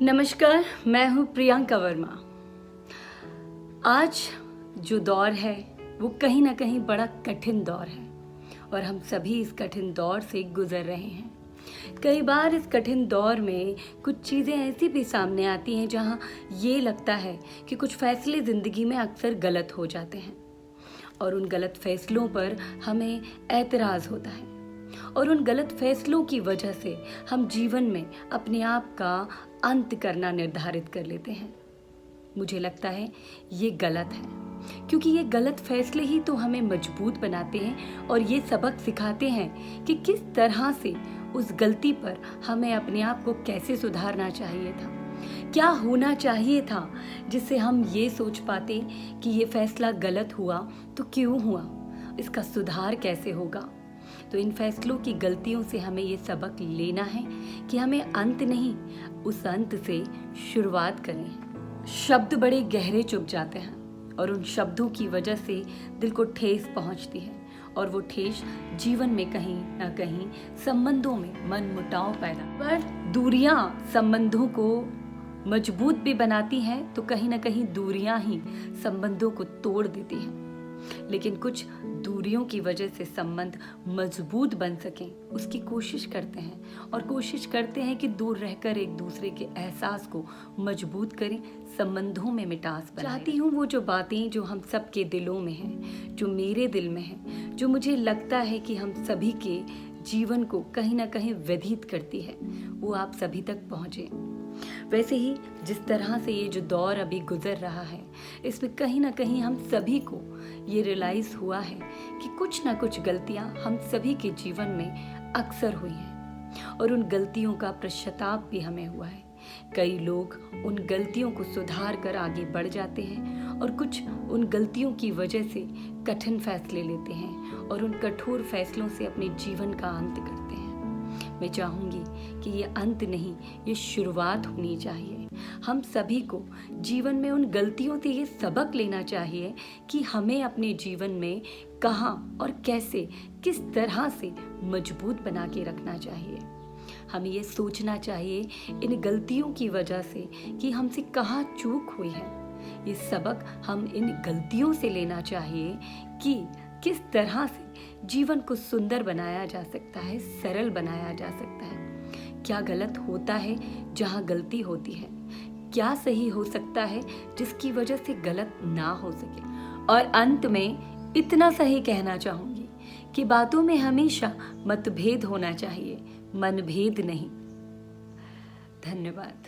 नमस्कार, मैं हूँ प्रियंका वर्मा। आज जो दौर है वो कहीं ना कहीं बड़ा कठिन दौर है और हम सभी इस कठिन दौर से गुजर रहे हैं। कई बार इस कठिन दौर में कुछ चीज़ें ऐसी भी सामने आती हैं जहाँ ये लगता है कि कुछ फैसले ज़िंदगी में अक्सर गलत हो जाते हैं और उन गलत फैसलों पर हमें एतराज़ होता है और उन गलत फैसलों की वजह से हम जीवन में अपने आप का अंत करना निर्धारित कर लेते हैं। मुझे लगता है ये गलत है, क्योंकि ये गलत फैसले ही तो हमें मजबूत बनाते हैं और ये सबक सिखाते हैं कि किस तरह से उस गलती पर हमें अपने आप को कैसे सुधारना चाहिए था, क्या होना चाहिए था जिससे हम ये सोच पाते कि ये फैसला गलत हुआ तो क्यों हुआ, इसका सुधार कैसे होगा। तो इन फैसलों की गलतियों से हमें ये सबक लेना है कि हमें अंत नहीं, उस अंत से शुरुआत करें। शब्द बड़े गहरे चुभ जाते हैं और उन शब्दों की वजह से दिल को ठेस पहुंचती है और वो ठेस जीवन में कहीं ना कहीं संबंधों में मनमुटाव पैदा। पर दूरियां संबंधों को मजबूत भी बनाती हैं तो कहीं ना कहीं दूरियां ही संबंधों को तोड़ देती हैं। लेकिन कुछ दूरियों की वजह से संबंध मजबूत बन सकें उसकी कोशिश करते हैं और कोशिश करते हैं कि दूर रहकर एक दूसरे के एहसास को मजबूत करें, संबंधों में मिठास बनाएं। चाहती हूँ वो जो बातें जो हम सब के दिलों में हैं, जो मेरे दिल में हैं, जो मुझे लगता है कि हम सभी के जीवन को कहीं ना कहीं व्यथित करती है, वो आप सभी तक पहुँचे। वैसे ही जिस तरह से ये जो दौर अभी गुजर रहा है, इसमें कहीं ना कहीं हम सभी को ये रियलाइज हुआ है कि कुछ ना कुछ गलतियां हम सभी के जीवन में अक्सर हुई हैं और उन गलतियों का पश्चाताप भी हमें हुआ है। कई लोग उन गलतियों को सुधार कर आगे बढ़ जाते हैं और कुछ उन गलतियों की वजह से कठिन फैसले लेते हैं और उन कठोर फैसलों से अपने जीवन का अंत करते हैं। मैं चाहूँगी कि ये अंत नहीं, ये शुरुआत होनी चाहिए। हम सभी को जीवन में उन गलतियों से ये सबक लेना चाहिए कि हमें अपने जीवन में कहाँ और कैसे, किस तरह से मजबूत बना के रखना चाहिए। हमें ये सोचना चाहिए इन गलतियों की वजह से कि हमसे कहाँ चूक हुई है। ये सबक हम इन गलतियों से लेना चाहिए कि किस तरह से जीवन को सुंदर बनाया जा सकता है, सरल बनाया जा सकता है। क्या गलत होता है जहाँ गलती होती है, क्या सही हो सकता है जिसकी वजह से गलत ना हो सके। और अंत में इतना सही कहना चाहूँगी कि बातों में हमेशा मतभेद होना चाहिए, मनभेद नहीं। धन्यवाद।